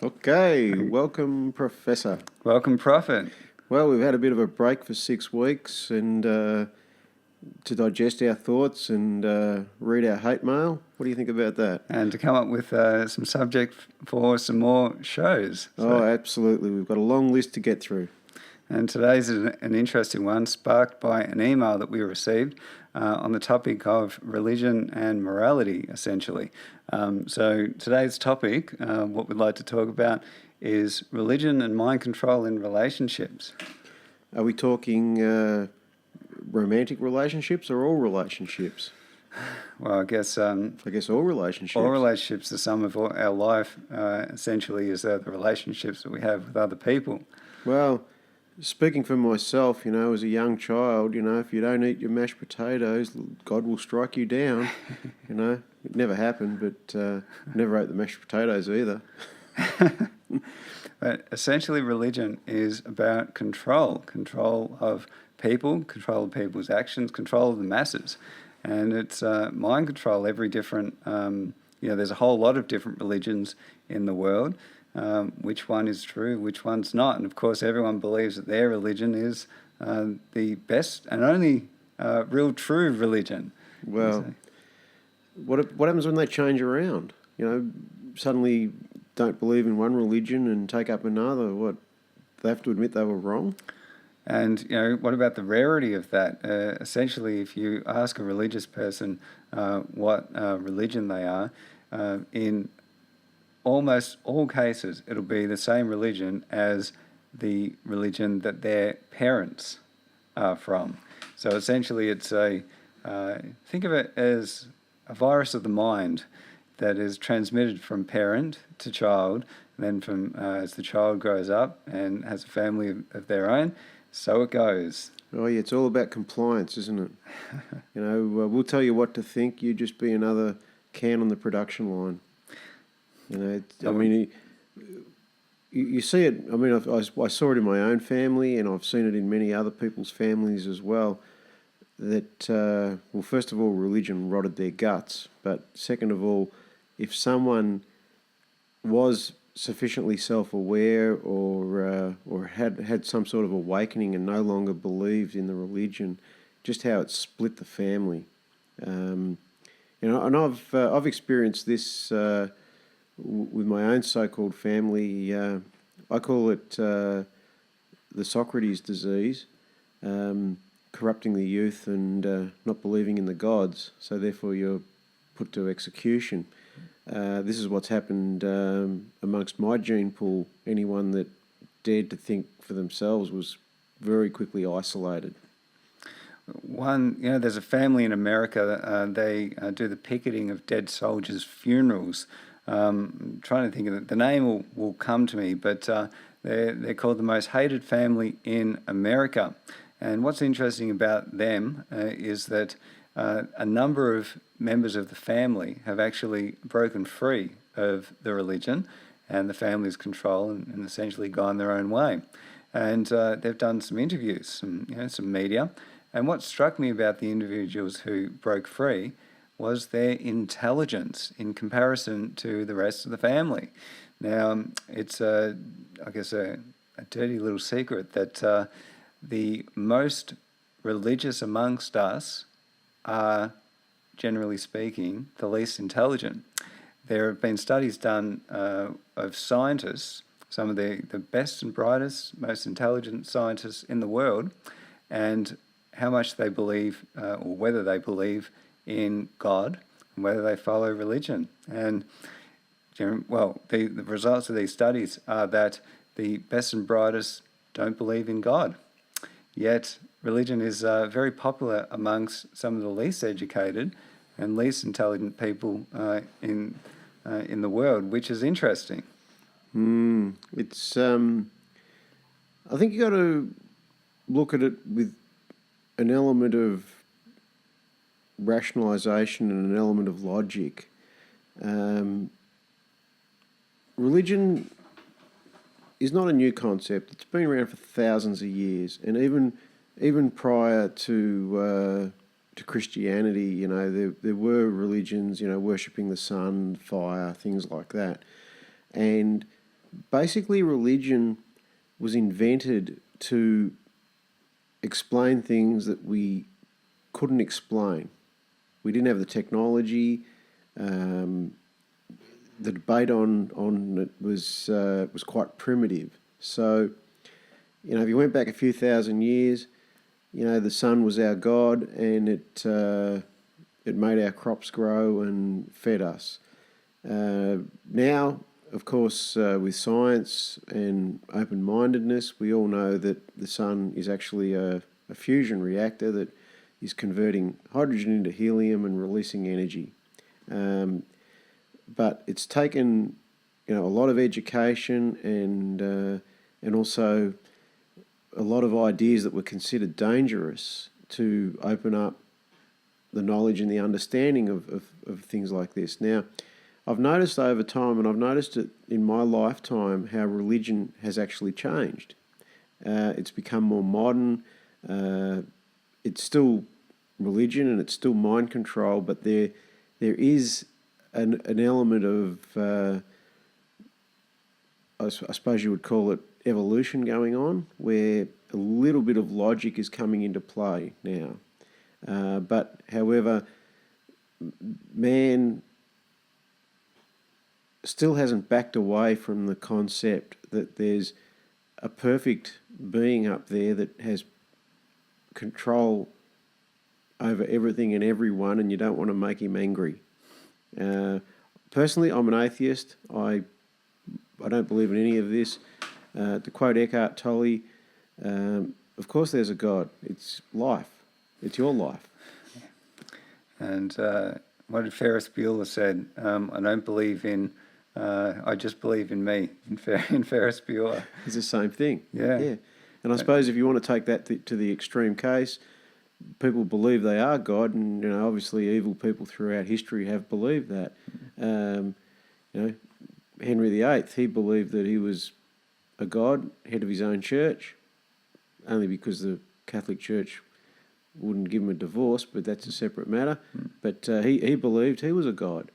Okay, welcome, Professor. Welcome, Prophet. Well, we've had a bit of a break for 6 weeks and to digest our thoughts and read our hate mail. What do you think about that? And to come up with some subject for some more shows. Oh, absolutely. We've got a long list to get through. And today's an interesting one, sparked by an email that we received on the topic of religion and morality, essentially. So today's topic, what we'd like to talk about, is religion and mind control in relationships. Are we talking romantic relationships or all relationships? Well, I guess all relationships. All relationships, the sum of our life, essentially, is the relationships that we have with other people. Well, speaking for myself, as a young child, if you don't eat your mashed potatoes, God will strike you down. It never happened, but never ate the mashed potatoes either. But essentially, religion is about control of people, control of people's actions, control of the masses. And it's mind control, every different, there's a whole lot of different religions in the world. Which one is true, which one's not. And of course, everyone believes that their religion is the best and only real true religion. Well, what happens when they change around? Suddenly don't believe in one religion and take up another. What, they have to admit they were wrong? And, what about the rarity of that? Essentially, if you ask a religious person what religion they are, in almost all cases, it'll be the same religion as the religion that their parents are from. So essentially, it's think of it as a virus of the mind that is transmitted from parent to child, and then from as the child grows up and has a family of their own, so it goes. Oh yeah, it's all about compliance, isn't it? We'll tell you what to think. You just be another can on the production line. You see it. I saw it in my own family, and I've seen it in many other people's families as well. That first of all, religion rotted their guts. But second of all, if someone was sufficiently self-aware or had some sort of awakening and no longer believed in the religion, just how it split the family. And I've experienced this with my own so-called family. I call it the Socrates disease, corrupting the youth and not believing in the gods, so therefore you're put to execution. This is what's happened amongst my gene pool. Anyone that dared to think for themselves was very quickly isolated. There's a family in America, they do the picketing of dead soldiers' funerals. I'm trying to think of it. The name will come to me, but they're called the most hated family in America. And what's interesting about them is that a number of members of the family have actually broken free of the religion and the family's control and essentially gone their own way. And they've done some interviews, some media. And what struck me about the individuals who broke free was their intelligence in comparison to the rest of the family. Now, it's a dirty little secret that the most religious amongst us are, generally speaking, the least intelligent. There have been studies done of scientists, some of the best and brightest, most intelligent scientists in the world, and how much they believe, or whether they believe in God, and whether they follow religion. And the results of these studies are that the best and brightest don't believe in God. Yet religion is very popular amongst some of the least educated and least intelligent people in the world, which is interesting. It's I think you got to look at it with an element of rationalisation and an element of logic. Religion is not a new concept. It's been around for thousands of years, and even prior to Christianity, there were religions, worshipping the sun, fire, things like that. And basically, religion was invented to explain things that we couldn't explain. We didn't have the technology. The debate on it was quite primitive. So, if you went back a few thousand years, the sun was our god, and it made our crops grow and fed us. Now, of course, with science and open-mindedness, we all know that the sun is actually a fusion reactor that is converting hydrogen into helium and releasing energy. But it's taken, a lot of education and also a lot of ideas that were considered dangerous to open up the knowledge and the understanding of things like this. Now, I've noticed over time, and I've noticed it in my lifetime, how religion has actually changed. It's become more modern. It's still religion and it's still mind control, but there is an element of, I suppose you would call it evolution going on, where a little bit of logic is coming into play now. But however, man still hasn't backed away from the concept that there's a perfect being up there that has control over everything and everyone, and you don't want to make him angry. Personally, I'm an atheist. I don't believe in any of this. To quote Eckhart Tolle, of course there's a God. It's life. It's your life. And what did Ferris Bueller said? I don't believe in. I just believe in me. In Ferris Bueller, It's the same thing. Yeah. And I suppose if you want to take that to the extreme case, people believe they are God, and obviously evil people throughout history have believed that. Henry VIII, he believed that he was a god, head of his own church, only because the Catholic Church wouldn't give him a divorce, but that's a separate matter. But he believed he was a god,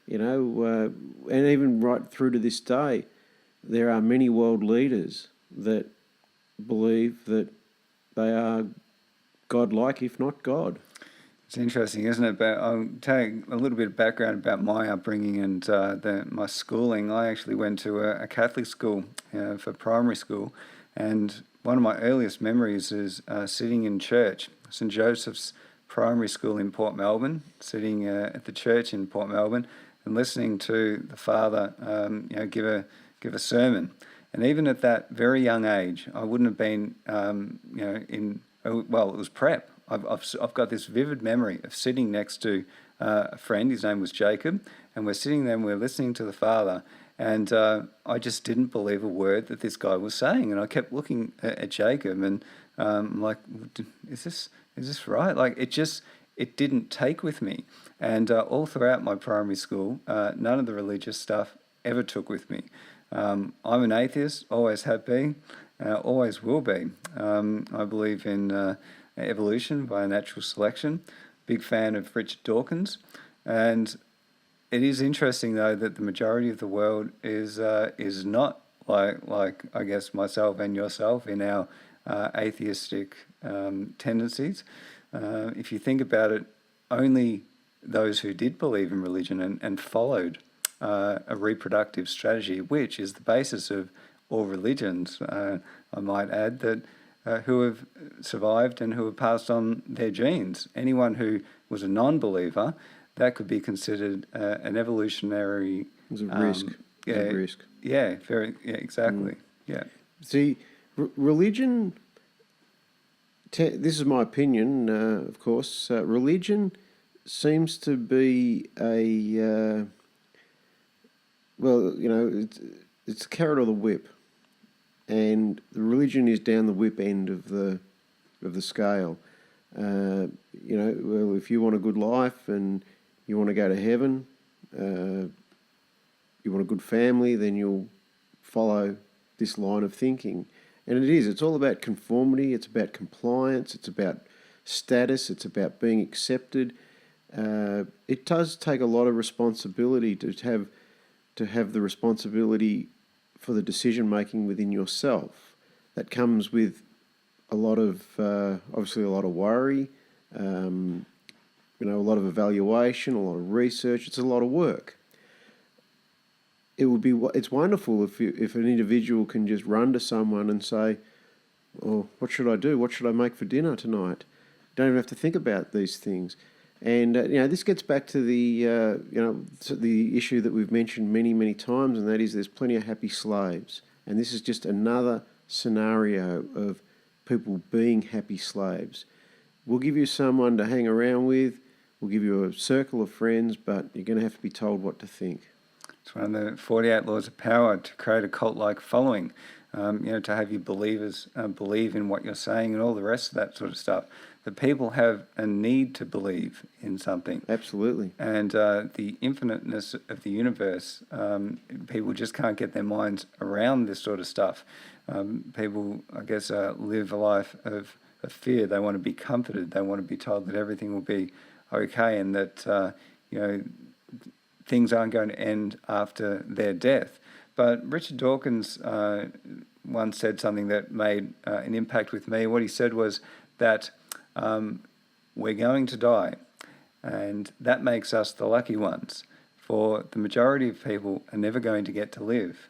and even right through to this day, there are many world leaders that believe that they are godlike, if not God. It's interesting, isn't it? But I'll tell you a little bit of background about my upbringing and my schooling. I actually went to a Catholic school for primary school, and one of my earliest memories is sitting in church, St Joseph's Primary School in Port Melbourne, sitting at the church in Port Melbourne and listening to the father give a sermon. And even at that very young age, I wouldn't have been, it was prep. I've got this vivid memory of sitting next to a friend. His name was Jacob, and we're sitting there and we're listening to the father. And I just didn't believe a word that this guy was saying. And I kept looking at Jacob, and I'm like, is this right? Like it didn't take with me. And all throughout my primary school, none of the religious stuff ever took with me. I'm an atheist, always have been, always will be. I believe in evolution by natural selection. Big fan of Richard Dawkins. And it is interesting, though, that the majority of the world is not like I guess myself and yourself in our atheistic tendencies. If you think about it, only those who did believe in religion and followed a reproductive strategy, which is the basis of all religions, I might add, that who have survived and who have passed on their genes. Anyone who was a non-believer, that could be considered an evolutionary... It was a risk. Risk. Yeah, exactly. Yeah. See, religion... this is my opinion, of course. Religion seems to be a... it's a carrot or the whip. And the religion is down the whip end of the scale. If you want a good life and you want to go to heaven, you want a good family, then you'll follow this line of thinking. And it's all about conformity, it's about compliance, it's about status, it's about being accepted. It does take a lot of responsibility to have the responsibility for the decision making within yourself. That comes with a lot of, obviously a lot of worry, a lot of evaluation, a lot of research. It's a lot of work. It's wonderful if an individual can just run to someone and say, "Oh, what should I do? What should I make for dinner tonight?" Don't even have to think about these things. And this gets back to the issue that we've mentioned many, many times, and that is there's plenty of happy slaves. And this is just another scenario of people being happy slaves. We'll give you someone to hang around with. We'll give you a circle of friends, but you're going to have to be told what to think. It's one of the 48 laws of power to create a cult-like following, to have your believers believe in what you're saying and all the rest of that sort of stuff. The people have a need to believe in something. Absolutely. And the infiniteness of the universe, people just can't get their minds around this sort of stuff. People, I guess, live a life of fear. They want to be comforted. They want to be told that everything will be okay and that, things aren't going to end after their death. But Richard Dawkins once said something that made an impact with me. What he said was that we're going to die, and that makes us the lucky ones, for the majority of people are never going to get to live.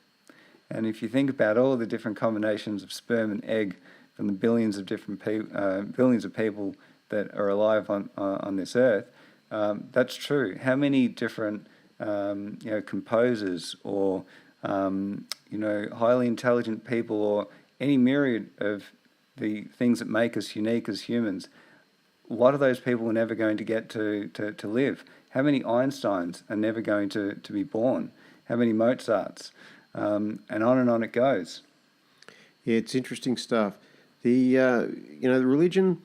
And if you think about all the different combinations of sperm and egg from the billions of different billions of people that are alive on this earth, that's true. How many different composers or highly intelligent people or any myriad of the things that make us unique as humans, a lot of those people are never going to get to live. How many Einsteins are never going to be born? How many Mozarts? And on it goes. Yeah, it's interesting stuff. The religion,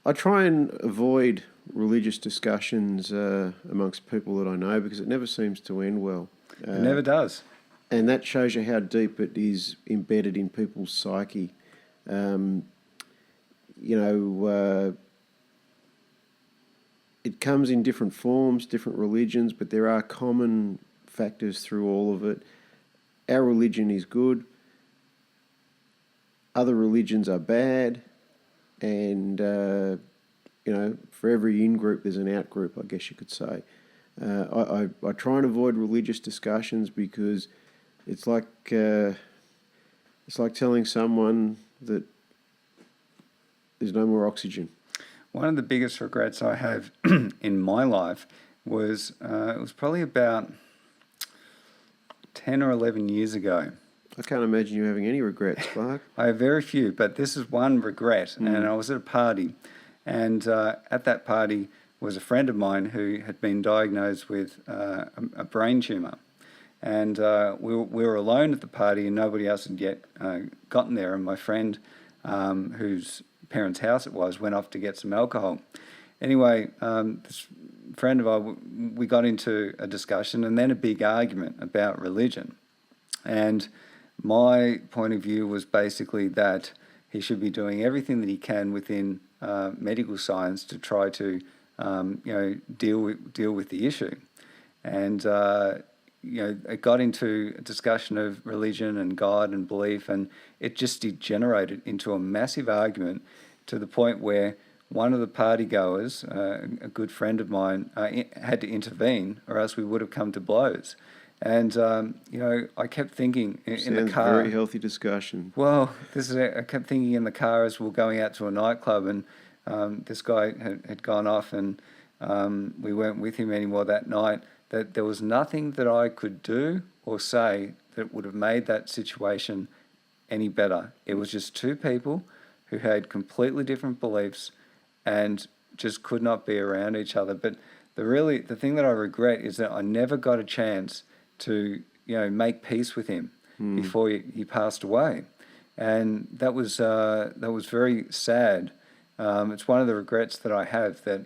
I try and avoid religious discussions amongst people that I know because it never seems to end well. It never does. And that shows you how deep it is embedded in people's psyche. It comes in different forms, different religions, but there are common factors through all of it. Our religion is good. Other religions are bad. And, for every in-group, there's an out-group, I guess you could say. I try and avoid religious discussions because it's like telling someone that there's no more oxygen. One of the biggest regrets I have in my life was it was probably about 10 or 11 years ago. I can't imagine you having any regrets, Clarke. I have very few, but this is one regret. And I was at a party, and at that party was a friend of mine who had been diagnosed with a brain tumour. And we were alone at the party, and nobody else had yet gotten there. And my friend, whose parents' house it was, went off to get some alcohol. Anyway, this friend of ours, we got into a discussion and then a big argument about religion. And my point of view was basically that he should be doing everything that he can within medical science to try to, deal with the issue. And it got into a discussion of religion and God and belief, and it just degenerated into a massive argument to the point where one of the partygoers, a good friend of mine, had to intervene, or else we would have come to blows. And I kept thinking in the car. Very healthy discussion. Well, I kept thinking in the car as we were going out to a nightclub, and this guy had gone off, and we weren't with him anymore that night. That there was nothing that I could do or say that would have made that situation any better. It was just two people who had completely different beliefs and just could not be around each other. But the thing that I regret is that I never got a chance to make peace with him before he passed away, and that was very sad. It's one of the regrets that I have, that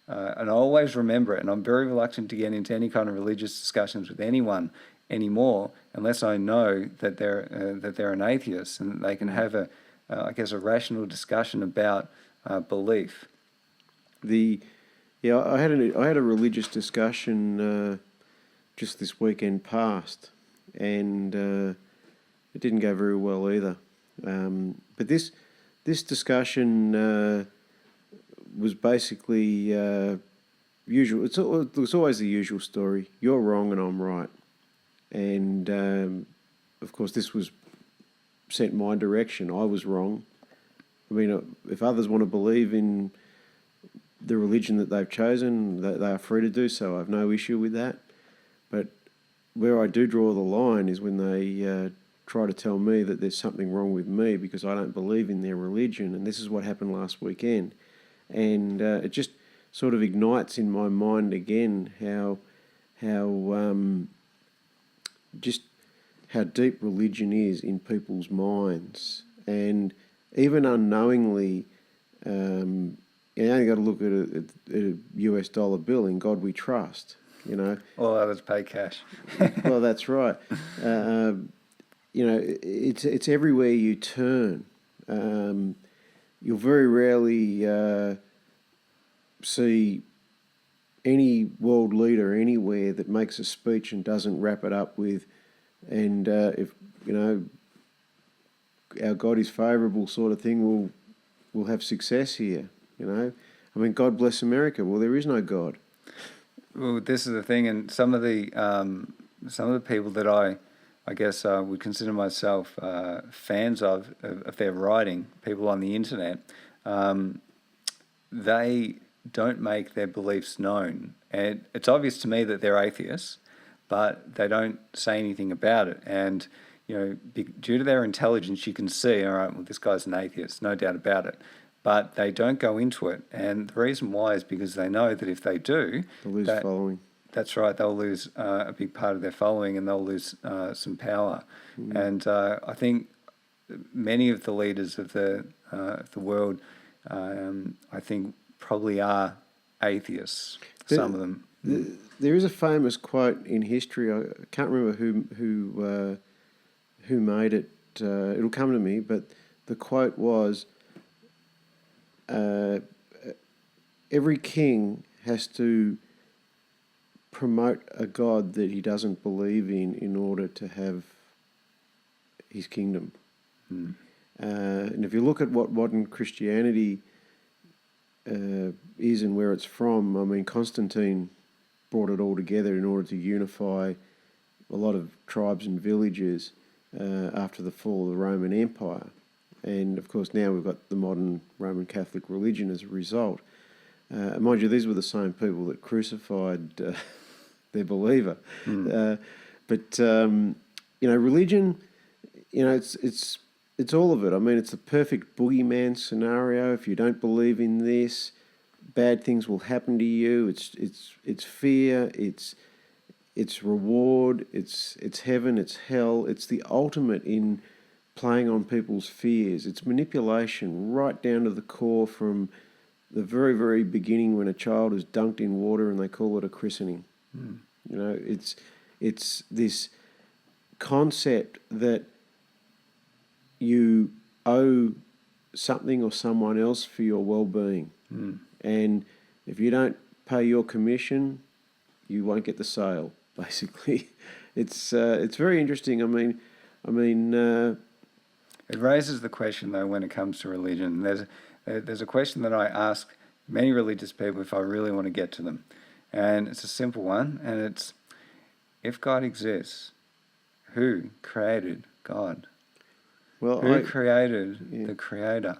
and I always remember it, and I'm very reluctant to get into any kind of religious discussions with anyone anymore unless I know that they're an atheist and that they can have a rational discussion about belief. I had a religious discussion just this weekend past, and it didn't go very well either. But this discussion was basically usual. It's always the usual story. You're wrong and I'm right. And of course, this was sent my direction. I was wrong. I mean, if others want to believe in the religion that they've chosen, they are free to do so. I have no issue with that. But where I do draw the line is when they try to tell me that there's something wrong with me because I don't believe in their religion. And this is what happened last weekend. And it just sort of ignites in my mind again how deep religion is in people's minds. And even unknowingly, you only got to look at a US dollar bill. In God we trust, you know. All others pay cash. Well, that's right. You know, it's everywhere you turn. You'll very rarely see any world leader anywhere that makes a speech and doesn't wrap it up with, and if you know, our God is favourable, sort of thing. We'll have success here. You know, I mean, God bless America. Well, there is no God. Well, this is the thing, and some of the people that I guess would consider myself fans of their writing, people on the internet, they don't make their beliefs known. And it's obvious to me that they're atheists, but they don't say anything about it. And, you know, due to their intelligence, you can see, all right, well, this guy's an atheist, no doubt about it. But they don't go into it. And the reason why is because they know that if they do... They'll lose following. That's right. They'll lose a big part of their following and they'll lose some power. And I think many of the leaders of the world, I think, probably are atheists. Some of them. There is a famous quote in history. I can't remember who made it. It'll come to me. But the quote was, "Every king has to promote a God that he doesn't believe in order to have his kingdom." And if you look at what modern Christianity is and where it's from, I mean, Constantine brought it all together in order to unify a lot of tribes and villages after the fall of the Roman Empire. And of course now we've got the modern Roman Catholic religion as a result. Mind you, these were the same people that crucified their believer. But you know, religion, you know, it's all of it. I mean, it's the perfect boogeyman scenario. If you don't believe in this, bad things will happen to you. It's fear. It's reward. It's heaven. It's hell. It's the ultimate in playing on people's fears. It's manipulation right down to the core, from the very, very beginning when a child is dunked in water and they call it a christening. You know, it's this concept that you owe something or someone else for your well-being. And if you don't pay your commission, you won't get the sale, basically. It's very interesting. I mean, it raises the question, though, when it comes to religion. There's a question that I ask many religious people if I really want to get to them. And it's a simple one, and it's, if God exists, who created God? well, Who created the Creator?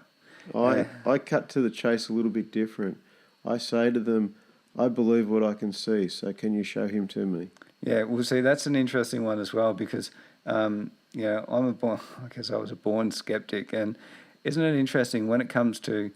I cut to the chase a little bit different. I say to them, I believe what I can see, so can you show him to me? Yeah, well, see, that's an interesting one as well, because, you know, I guess I was a born skeptic, and isn't it interesting when it comes to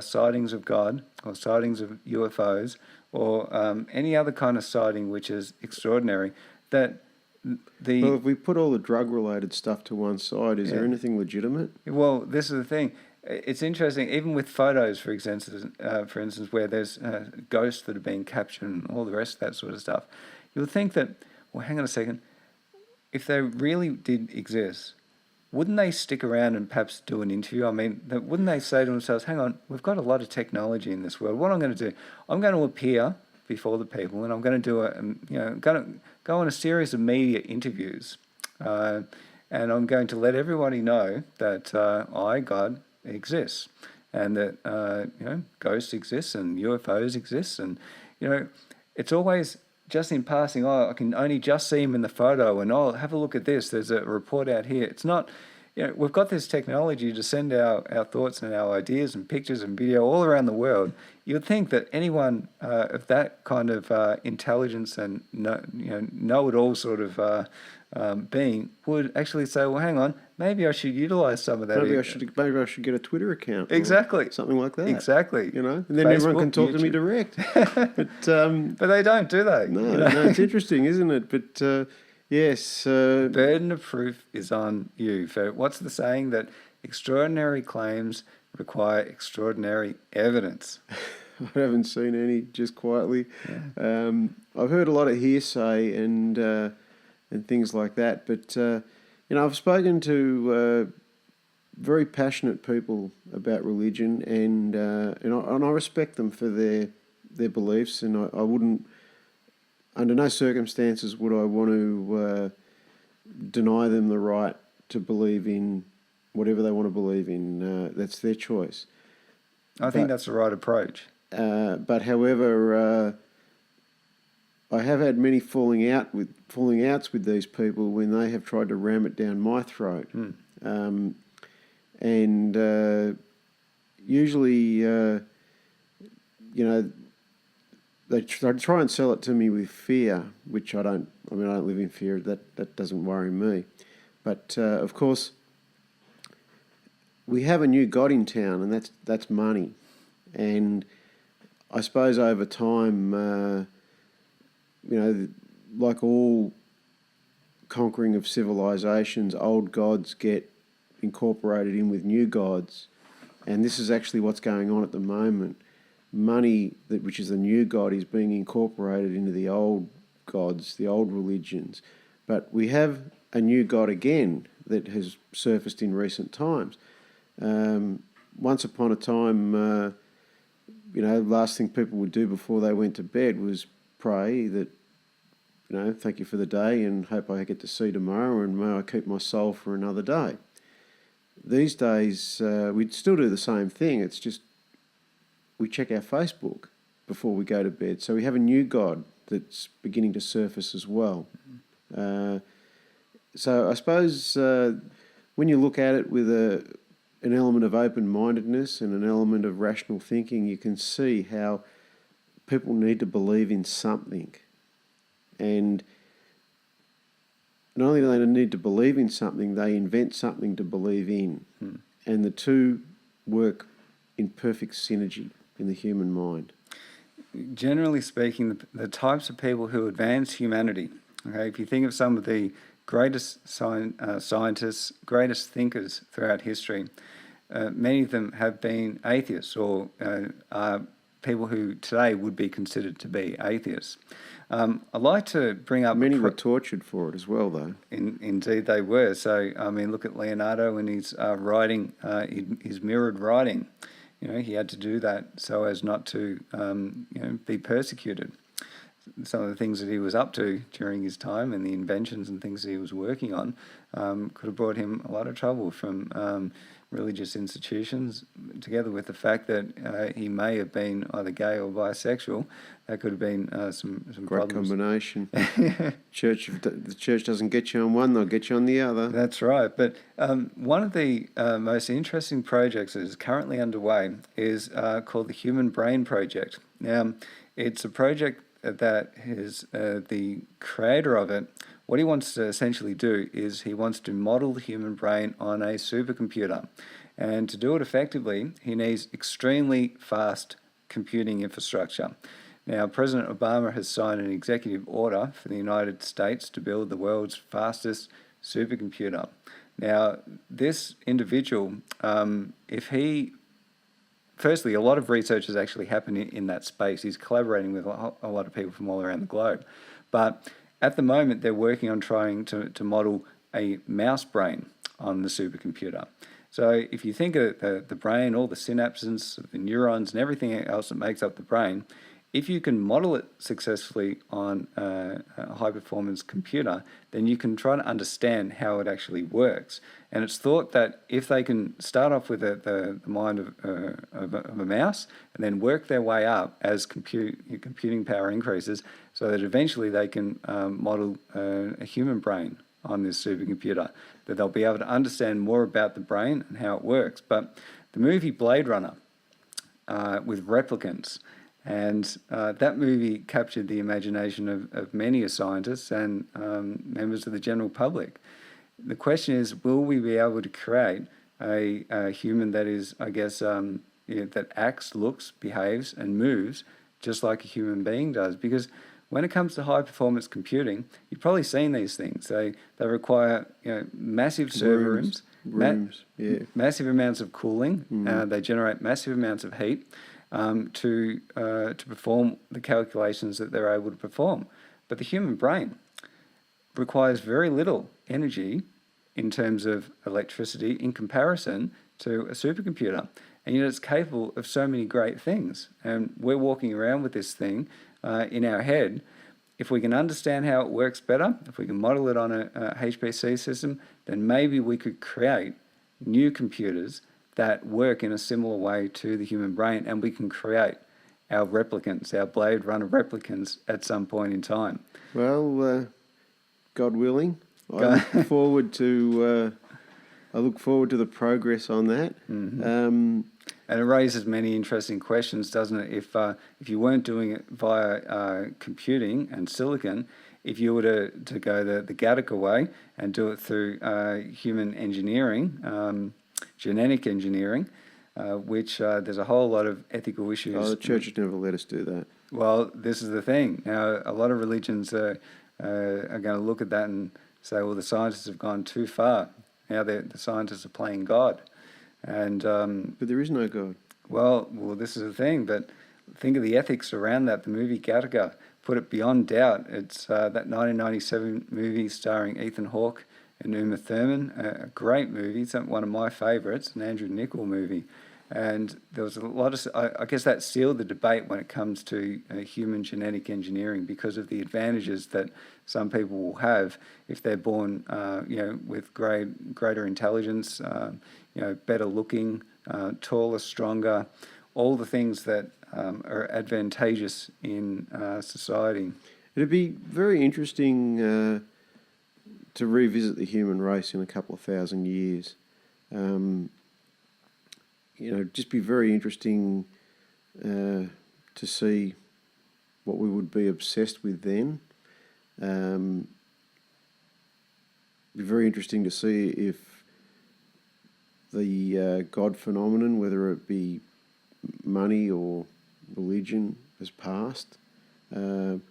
sightings of God or sightings of UFOs or any other kind of sighting which is extraordinary, that Well, if we put all the drug-related stuff to one side, is there anything legitimate? Well, this is the thing. It's interesting, even with photos, for instance, where there's ghosts that are being captured and all the rest of that sort of stuff. You'll think that, well, hang on a second, if they really did exist, wouldn't they stick around and perhaps do an interview? I mean, wouldn't they say to themselves, hang on, we've got a lot of technology in this world. What I'm going to do, I'm going to appear before the people, and I'm going to do going to go on a series of media interviews and I'm going to let everybody know that I, God, exists, and that ghosts exist and UFOs exist, and it's always just in passing. Oh, I can only just see him in the photo, and oh, have a look at this. There's a report out here. It's not. We've got this technology to send our thoughts and our ideas and pictures and video all around the world. You'd think that anyone of that kind of intelligence and know-it-all sort of being would actually say, well, hang on, maybe I should utilize some of that. Maybe I should get a Twitter account. Exactly. Something like that. Exactly. And then Facebook, everyone can talk YouTube. to me direct. But they don't, do they? No, it's interesting, isn't it? But yes. Burden of proof is on you. What's the saying? That extraordinary claims require extraordinary evidence. I haven't seen any, just quietly. Yeah. I've heard a lot of hearsay and things like that. But, I've spoken to very passionate people about religion, and I respect them for their beliefs, and I wouldn't, under no circumstances would I want to deny them the right to believe in whatever they want to believe in. That's their choice. I think that's the right approach. But however, I have had many falling outs with these people when they have tried to ram it down my throat, and usually, they try and sell it to me with fear, which I don't. I mean, I don't live in fear. That doesn't worry me. But of course, we have a new god in town, and that's money. And I suppose over time, like all conquering of civilizations, old gods get incorporated in with new gods, and this is actually what's going on at the moment. Money, which is the new god, is being incorporated into the old gods, the old religions. But we have a new god again that has surfaced in recent times. Once upon a time, last thing people would do before they went to bed was pray that, thank you for the day and hope I get to see tomorrow, and may I keep my soul for another day. These days, we'd still do the same thing. It's just we check our Facebook before we go to bed. So we have a new god that's beginning to surface as well. So I suppose when you look at it with an element of open-mindedness and an element of rational thinking, you can see how people need to believe in something. And not only do they need to believe in something, they invent something to believe in. And the two work in perfect synergy in the human mind. Generally speaking, the types of people who advance humanity, okay, if you think of some of the greatest scientists, greatest thinkers throughout history, many of them have been atheists, or are people who today would be considered to be atheists. I'd like to bring up... Many were tortured for it as well, though. Indeed they were. So, I mean, look at Leonardo and his writing, his mirrored writing. He had to do that so as not to, be persecuted. Some of the things that he was up to during his time and the inventions and things that he was working on could have brought him a lot of trouble from religious institutions, together with the fact that he may have been either gay or bisexual. That could have been some great problems. Combination. The church doesn't get you on one, they'll get you on the other. That's right. But one of the most interesting projects that is currently underway is called the Human Brain Project. Now, it's a project that is the creator of it. What he wants to essentially do is he wants to model the human brain on a supercomputer. And to do it effectively, he needs extremely fast computing infrastructure. Now, President Obama has signed an executive order for the United States to build the world's fastest supercomputer. Now, this individual, firstly, a lot of research has actually happened in that space. He's collaborating with a lot of people from all around the globe. But at the moment, they're working on trying to model a mouse brain on the supercomputer. So if you think of the brain, all the synapses, the neurons, and everything else that makes up the brain, if you can model it successfully on a high-performance computer, then you can try to understand how it actually works. And it's thought that if they can start off with the mind of a mouse and then work their way up as computing power increases, so that eventually they can model a human brain on this supercomputer, that they'll be able to understand more about the brain and how it works. But the movie Blade Runner with replicants, and that movie captured the imagination of many scientists and members of the general public. The question is, will we be able to create a human that is, I guess, that acts, looks, behaves, and moves just like a human being does? Because when it comes to high-performance computing, you've probably seen these things. They require massive server rooms, massive amounts of cooling. They generate massive amounts of heat to perform the calculations that they're able to perform. But the human brain requires very little energy in terms of electricity in comparison to a supercomputer. And yet it's capable of so many great things. And we're walking around with this thing in our head. If we can understand how it works better, if we can model it on a HPC system, then maybe we could create new computers that work in a similar way to the human brain, and we can create our replicants, our Blade Runner replicants at some point in time. Well, God willing, I look forward to the progress on that. Mm-hmm. And it raises many interesting questions, doesn't it? If you weren't doing it via computing and silicon, if you were to go the Gattaca way and do it through human engineering, genetic engineering, which there's a whole lot of ethical issues. Oh, the church has never let us do that. Well, this is the thing. Now, a lot of religions are going to look at that and say, well, the scientists have gone too far. Now the scientists are playing God. And but there is no God. Well, this is the thing. But think of the ethics around that. The movie Gattaca put it beyond doubt. It's that 1997 movie starring Ethan Hawke and Uma Thurman, a great movie. It's one of my favourites, an Andrew Niccol movie. And there was a lot of, I guess that sealed the debate when it comes to human genetic engineering, because of the advantages that some people will have if they're born, with greater intelligence, better looking, taller, stronger, all the things that are advantageous in society. It'd be very interesting to revisit the human race in a couple of thousand years. Just be very interesting to see what we would be obsessed with then. Be very interesting to see if the God phenomenon, whether it be money or religion, has passed. I'm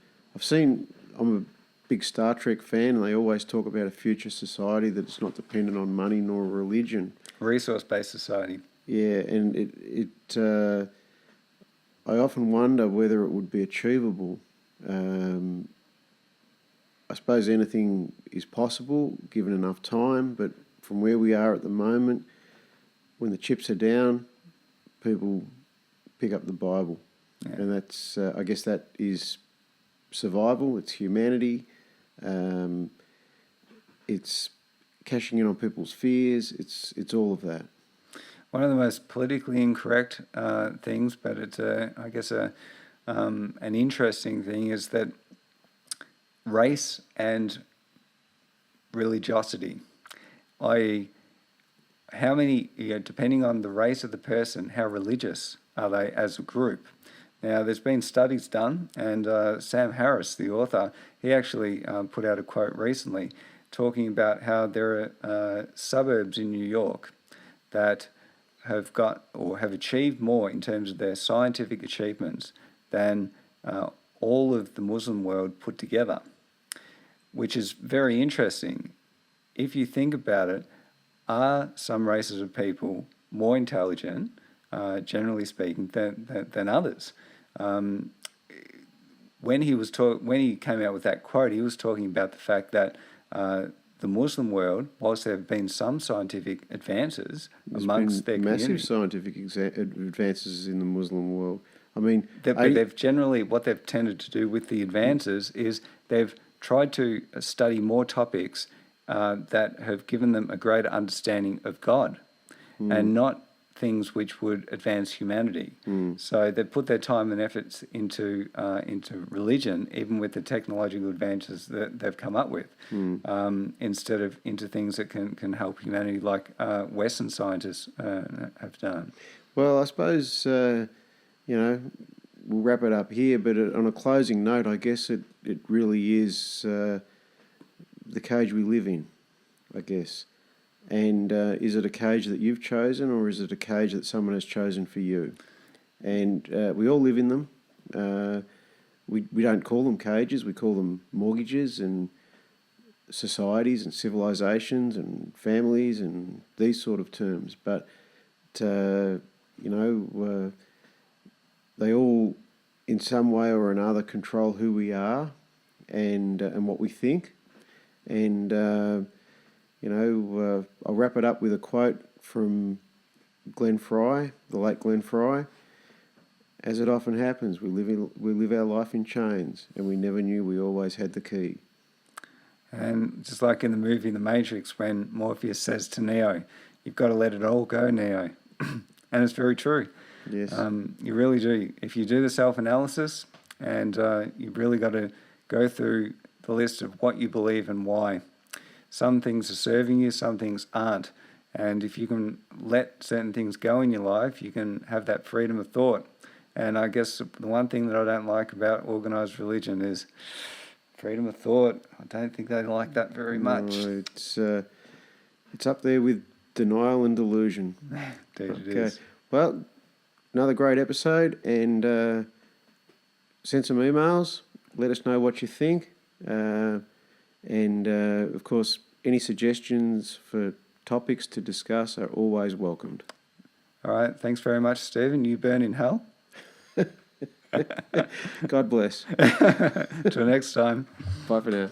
a big Star Trek fan, and they always talk about a future society that's not dependent on money nor religion. Resource-based society. Yeah, and I often wonder whether it would be achievable. I suppose anything is possible given enough time, but from where we are at the moment, when the chips are down, people pick up the Bible. Yeah. And that's, I guess that is survival, it's humanity, it's cashing in on people's fears, it's all of that. One of the most politically incorrect things, but it's an interesting thing, is that race and religiosity, i.e., how many, depending on the race of the person, how religious are they as a group? Now, there's been studies done, and Sam Harris, the author, he actually put out a quote recently talking about how there are suburbs in New York that have got or have achieved more in terms of their scientific achievements than all of the Muslim world put together, which is very interesting. If you think about it, are some races of people more intelligent, generally speaking, than others? When he came out with that quote, he was talking about the fact that the Muslim world, whilst there have been some scientific advances amongst their community, massive scientific advances in the Muslim world. I mean, But they've generally, what they've tended to do with the advances is they've tried to study more topics that have given them a greater understanding of God and not things which would advance humanity. So they've put their time and efforts into religion, even with the technological advances that they've come up with, instead of into things that can help humanity, like Western scientists have done. well, I suppose, we'll wrap it up here, but on a closing note, I guess it really is the cage we live in, I guess. And is it a cage that you've chosen, or is it a cage that someone has chosen for you? And we all live in them. We don't call them cages, we call them mortgages and societies and civilizations and families and these sort of terms. But, they all, in some way or another, control who we are and what we think. And, I'll wrap it up with a quote from Glenn Fry, the late Glenn Fry. As it often happens, we live our life in chains, and we never knew we always had the key. And just like in the movie The Matrix, when Morpheus says to Neo, "You've got to let it all go, Neo." And it's very true. Yes. You really do. If you do the self-analysis, and you've really got to go through the list of what you believe and why. Some things are serving you, some things aren't. And if you can let certain things go in your life, you can have that freedom of thought. And I guess the one thing that I don't like about organised religion is freedom of thought. I don't think they like that very much. No, it's up there with denial and delusion. Indeed, it is. Well, another great episode, and send some emails. Let us know what you think. And of course, any suggestions for topics to discuss are always welcomed. All right. Thanks very much, Stephen. You burn in hell. God bless. Till next time. Bye for now.